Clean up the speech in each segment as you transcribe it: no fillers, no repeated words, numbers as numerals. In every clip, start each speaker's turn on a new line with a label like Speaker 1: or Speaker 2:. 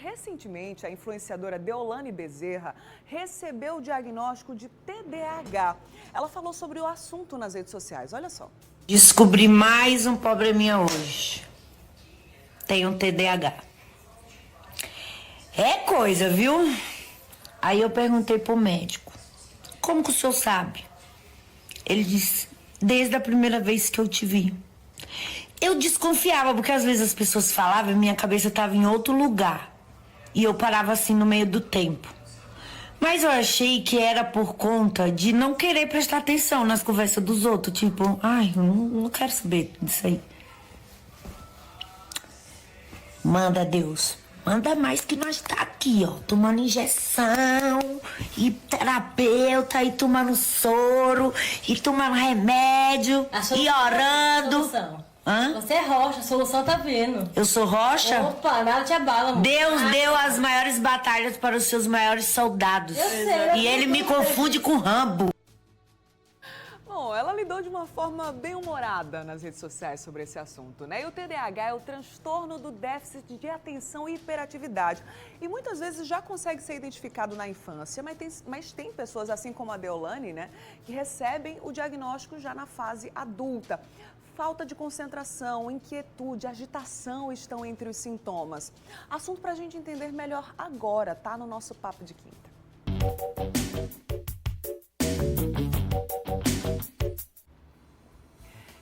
Speaker 1: recentemente a influenciadora Deolane Bezerra recebeu o diagnóstico de TDAH. Ela falou sobre o assunto nas redes sociais, olha só.
Speaker 2: Descobri mais um probleminha hoje. Tenho TDAH. É coisa, viu? Aí eu perguntei pro médico, como que o senhor sabe? Ele disse, desde a primeira vez que eu te vi. Eu desconfiava, porque às vezes as pessoas falavam e minha cabeça estava em outro lugar. E eu parava assim no meio do tempo. Mas eu achei que era por conta de não querer prestar atenção nas conversas dos outros. Tipo, ai, eu não quero saber disso aí. Manda, Deus. Manda mais que nós tá aqui, ó. Tomando injeção, e terapeuta, e tomando soro, e tomando remédio, e orando. Hã?
Speaker 3: Você é rocha, a solução tá vindo.
Speaker 2: Eu sou rocha?
Speaker 3: Opa, nada te abala, amor.
Speaker 2: Deus deu as maiores batalhas para os seus maiores soldados.
Speaker 3: Eu sei,
Speaker 2: E ele me confunde com Rambo.
Speaker 1: Bom, ela lidou de uma forma bem humorada nas redes sociais sobre esse assunto, né? E o TDAH é o transtorno do déficit de atenção e hiperatividade. E muitas vezes já consegue ser identificado na infância, mas tem pessoas, assim como a Deolane, né, que recebem o diagnóstico já na fase adulta. Falta de concentração, inquietude, agitação estão entre os sintomas. Assunto para a gente entender melhor agora, tá? No nosso Papo de Quinta.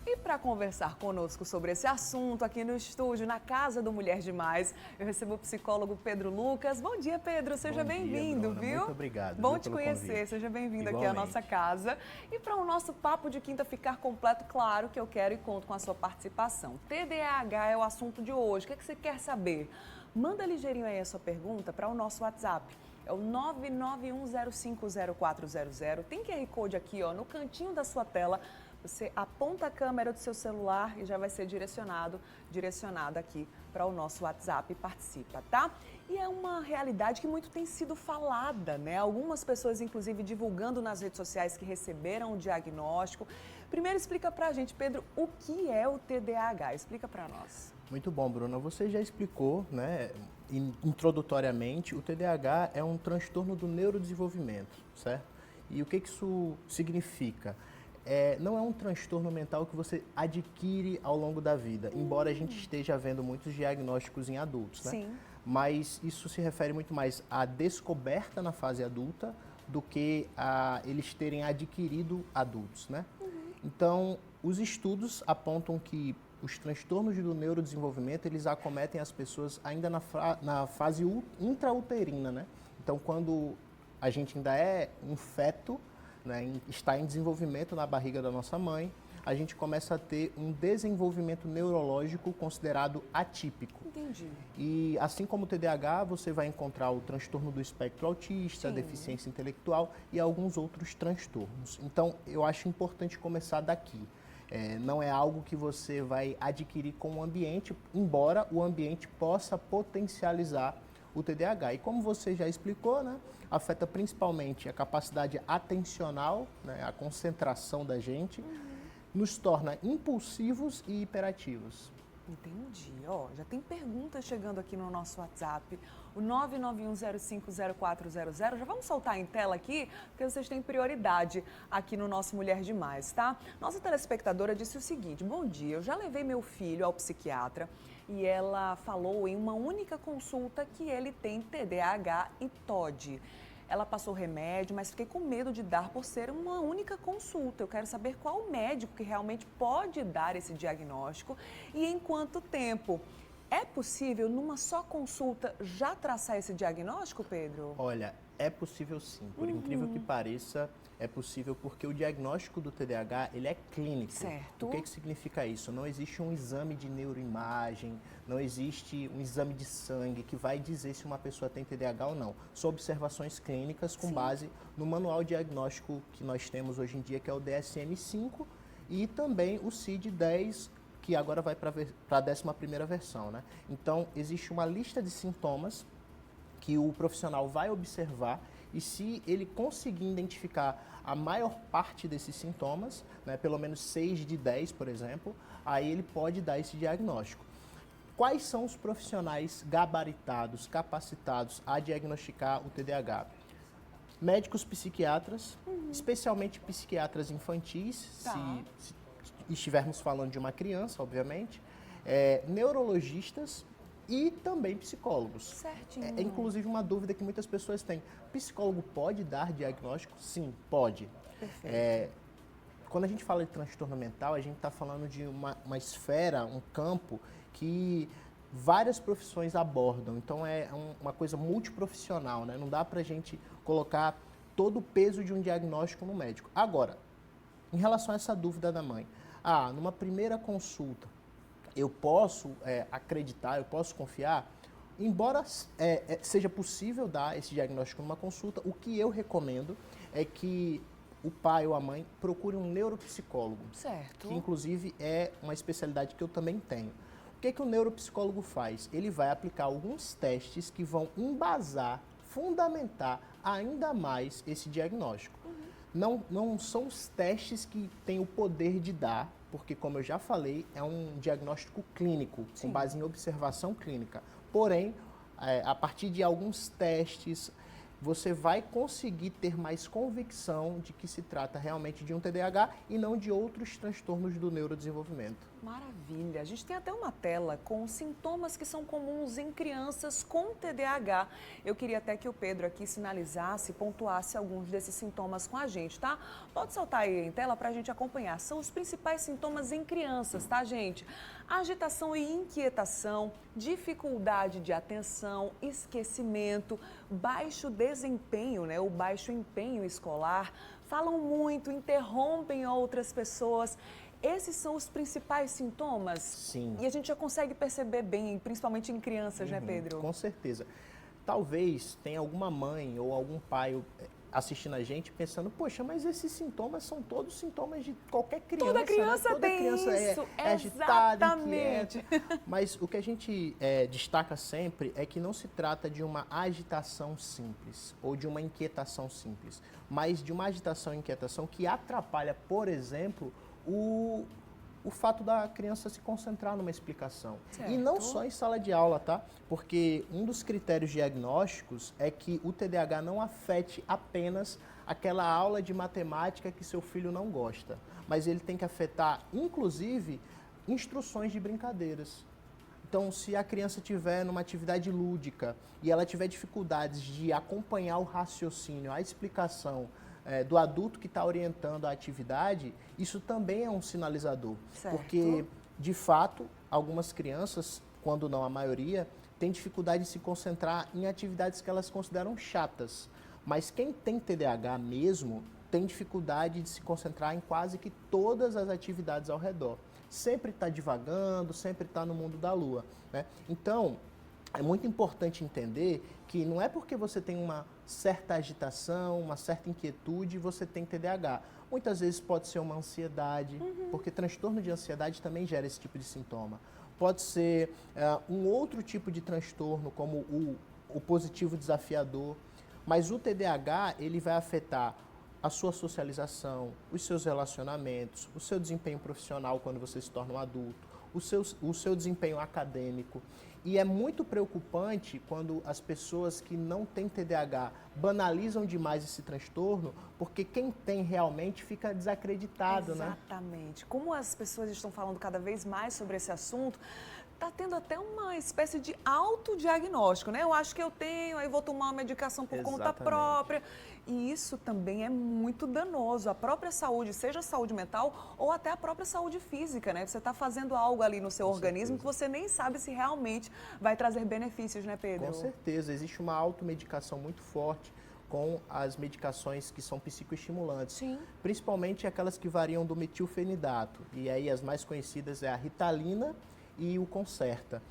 Speaker 1: E para conversar conosco sobre esse assunto aqui no estúdio, na Casa do Mulher Demais, eu recebo o psicólogo Pedro Lucas. Bom dia, Pedro. Seja bem-vindo, viu?
Speaker 4: Muito obrigado.
Speaker 1: Bom te conhecer.
Speaker 4: Convite.
Speaker 1: Seja bem-vindo aqui à nossa casa. E para o nosso Papo de Quinta ficar completo, claro que eu quero e conto com a sua participação. TDAH é o assunto de hoje. O que você quer saber? Manda ligeirinho aí a sua pergunta para o nosso WhatsApp. É o 991050400. Tem QR Code aqui, ó, no cantinho da sua tela. Você aponta a câmera do seu celular e já vai ser direcionado aqui para o nosso WhatsApp e participa, tá? E é uma realidade que muito tem sido falada, né? Algumas pessoas, inclusive, divulgando nas redes sociais que receberam o diagnóstico. Primeiro, explica pra gente, Pedro, o que é o TDAH? Explica pra nós.
Speaker 4: Muito bom, Bruna. Você já explicou, né, introdutoriamente, o TDAH é um transtorno do neurodesenvolvimento, certo? E o que isso significa? Não é um transtorno mental que você adquire ao longo da vida, embora a gente esteja vendo muitos diagnósticos em adultos, né?
Speaker 1: Sim.
Speaker 4: Mas isso se refere muito mais à descoberta na fase adulta do que a eles terem adquirido adultos, né? Então, os estudos apontam que os transtornos do neurodesenvolvimento, eles acometem as pessoas ainda na fase intrauterina, né? Então, quando a gente ainda é um feto, né, está em desenvolvimento na barriga da nossa mãe, a gente começa a ter um desenvolvimento neurológico considerado atípico.
Speaker 1: Entendi.
Speaker 4: E assim como o TDAH, você vai encontrar o transtorno do espectro autista, a deficiência intelectual e alguns outros transtornos. Então, eu acho importante começar daqui. Não é algo que você vai adquirir com o ambiente, embora o ambiente possa potencializar o TDAH. E como você já explicou, né, afeta principalmente a capacidade atencional, né, a concentração da gente, nos torna impulsivos e hiperativos.
Speaker 1: Entendi. Ó, já tem perguntas chegando aqui no nosso WhatsApp, o 991050400. Já vamos soltar em tela aqui, porque vocês têm prioridade aqui no nosso Mulher Demais, tá? Nossa telespectadora disse o seguinte: bom dia, eu já levei meu filho ao psiquiatra e ela falou em uma única consulta que ele tem TDAH e TOD. Ela passou remédio, mas fiquei com medo de dar por ser uma única consulta. Eu quero saber qual médico que realmente pode dar esse diagnóstico e em quanto tempo. É possível, numa só consulta, já traçar esse diagnóstico, Pedro?
Speaker 4: Olha, é possível sim. Por incrível que pareça, é possível porque o diagnóstico do TDAH, ele é clínico.
Speaker 1: Certo.
Speaker 4: O que significa isso? Não existe um exame de neuroimagem, não existe um exame de sangue que vai dizer se uma pessoa tem TDAH ou não. São observações clínicas com base no manual diagnóstico que nós temos hoje em dia, que é o DSM-5, e também o CID-10, que agora vai para a 11ª versão, né? Então, existe uma lista de sintomas que o profissional vai observar e se ele conseguir identificar a maior parte desses sintomas, né, pelo menos 6 de 10, por exemplo, aí ele pode dar esse diagnóstico. Quais são os profissionais gabaritados, capacitados a diagnosticar o TDAH? Médicos psiquiatras, especialmente psiquiatras infantis,
Speaker 1: Tá.
Speaker 4: se estivermos falando de uma criança, obviamente, neurologistas e também psicólogos.
Speaker 1: Certinho.
Speaker 4: É inclusive uma dúvida que muitas pessoas têm. Psicólogo pode dar diagnóstico? Sim, pode.
Speaker 1: Perfeito.
Speaker 4: Quando a gente fala de transtorno mental, a gente está falando de uma esfera, um campo que várias profissões abordam. Então é uma coisa multiprofissional, né? Não dá para a gente colocar todo o peso de um diagnóstico no médico. Agora, em relação a essa dúvida da mãe, numa primeira consulta, eu posso acreditar, eu posso confiar? Embora seja possível dar esse diagnóstico numa consulta, o que eu recomendo é que o pai ou a mãe procure um neuropsicólogo,
Speaker 1: Certo.
Speaker 4: que inclusive é uma especialidade que eu também tenho. O que o neuropsicólogo faz? Ele vai aplicar alguns testes que vão embasar, fundamentar ainda mais esse diagnóstico. Não são os testes que têm o poder de dar, porque, como eu já falei, é um diagnóstico clínico, com base em observação clínica. Porém, a partir de alguns testes, você vai conseguir ter mais convicção de que se trata realmente de um TDAH e não de outros transtornos do neurodesenvolvimento.
Speaker 1: Maravilha. A gente tem até uma tela com sintomas que são comuns em crianças com TDAH. Eu queria até que o Pedro aqui sinalizasse, pontuasse alguns desses sintomas com a gente, tá? Pode saltar aí em tela para a gente acompanhar. São os principais sintomas em crianças, tá, gente? Agitação e inquietação, dificuldade de atenção, esquecimento, baixo desempenho, né? O baixo empenho escolar, falam muito, interrompem outras pessoas. Esses são os principais sintomas?
Speaker 4: Sim.
Speaker 1: E a gente já consegue perceber bem, principalmente em crianças, né, Pedro?
Speaker 4: Com certeza. Talvez tenha alguma mãe ou algum pai assistindo a gente pensando, poxa, mas esses sintomas são todos sintomas de qualquer criança.
Speaker 1: Toda criança
Speaker 4: né? Toda
Speaker 1: tem
Speaker 4: criança
Speaker 1: isso,
Speaker 4: é agitada,
Speaker 1: exatamente.
Speaker 4: inquieta. Mas o que a gente destaca sempre é que não se trata de uma agitação simples ou de uma inquietação simples, mas de uma agitação e inquietação que atrapalha, por exemplo, o fato da criança se concentrar numa explicação.
Speaker 1: Certo.
Speaker 4: E não só em sala de aula, tá? Porque um dos critérios diagnósticos é que o TDAH não afete apenas aquela aula de matemática que seu filho não gosta, mas ele tem que afetar, inclusive, instruções de brincadeiras. Então, se a criança tiver numa atividade lúdica e ela tiver dificuldades de acompanhar o raciocínio, a explicação do adulto que está orientando a atividade, isso também é um sinalizador.
Speaker 1: Certo.
Speaker 4: Porque, de fato, algumas crianças, quando não a maioria, têm dificuldade de se concentrar em atividades que elas consideram chatas. Mas quem tem TDAH mesmo tem dificuldade de se concentrar em quase que todas as atividades ao redor. Sempre está divagando, sempre está no mundo da lua, né? Então, é muito importante entender que não é porque você tem uma certa agitação, uma certa inquietude, você tem TDAH. Muitas vezes pode ser uma ansiedade, porque transtorno de ansiedade também gera esse tipo de sintoma. Pode ser um outro tipo de transtorno, como o positivo desafiador. Mas o TDAH, ele vai afetar a sua socialização, os seus relacionamentos, o seu desempenho profissional quando você se torna um adulto, o seu desempenho acadêmico. E é muito preocupante quando as pessoas que não têm TDAH banalizam demais esse transtorno, porque quem tem realmente fica desacreditado, né?
Speaker 1: Exatamente. Como as pessoas estão falando cada vez mais sobre esse assunto, está tendo até uma espécie de autodiagnóstico, né? Eu acho que eu tenho, aí vou tomar uma medicação por conta
Speaker 4: Exatamente.
Speaker 1: própria. E isso também é muito danoso. A própria saúde, seja a saúde mental ou até a própria saúde física, né? Você está fazendo algo ali no seu organismo que você nem sabe se realmente vai trazer benefícios, né, Pedro?
Speaker 4: Com certeza, existe uma automedicação muito forte com as medicações que são psicoestimulantes.
Speaker 1: Sim.
Speaker 4: Principalmente aquelas que variam do metilfenidato. E aí as mais conhecidas é a Ritalina e o Concerta.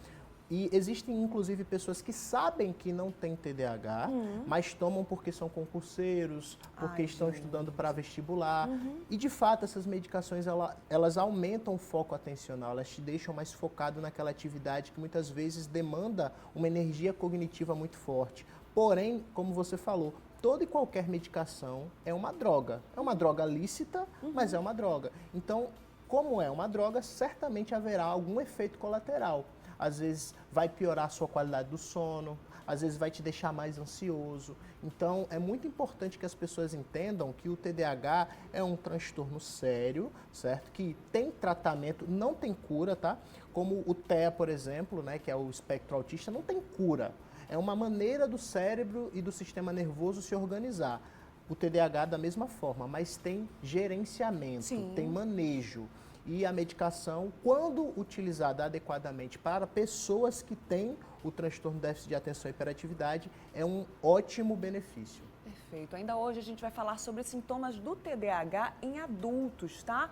Speaker 4: E existem, inclusive, pessoas que sabem que não têm TDAH, mas tomam porque são concurseiros, porque estão estudando para vestibular. E, de fato, essas medicações, elas aumentam o foco atencional, elas te deixam mais focado naquela atividade que muitas vezes demanda uma energia cognitiva muito forte. Porém, como você falou, toda e qualquer medicação é uma droga. É uma droga lícita, mas é uma droga. Então, como é uma droga, certamente haverá algum efeito colateral. às vezes vai piorar a sua qualidade do sono, às vezes vai te deixar mais ansioso. Então, é muito importante que as pessoas entendam que o TDAH é um transtorno sério, certo? Que tem tratamento, não tem cura, tá? Como o TEA, por exemplo, né, que é o espectro autista, não tem cura. É uma maneira do cérebro e do sistema nervoso se organizar. O TDAH da mesma forma, mas tem gerenciamento,
Speaker 1: Sim.
Speaker 4: tem manejo. E a medicação, quando utilizada adequadamente para pessoas que têm o transtorno de déficit de atenção e hiperatividade, é um ótimo benefício.
Speaker 1: Perfeito. Ainda hoje a gente vai falar sobre sintomas do TDAH em adultos, tá?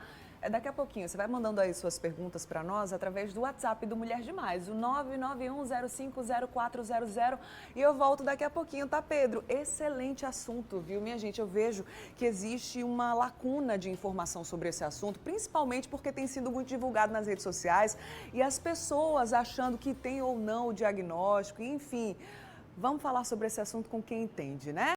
Speaker 1: Daqui a pouquinho, você vai mandando aí suas perguntas para nós através do WhatsApp do Mulher Demais, o 991050400. E eu volto daqui a pouquinho, tá, Pedro? Excelente assunto, viu, minha gente? Eu vejo que existe uma lacuna de informação sobre esse assunto, principalmente porque tem sido muito divulgado nas redes sociais e as pessoas achando que tem ou não o diagnóstico, enfim. Vamos falar sobre esse assunto com quem entende, né?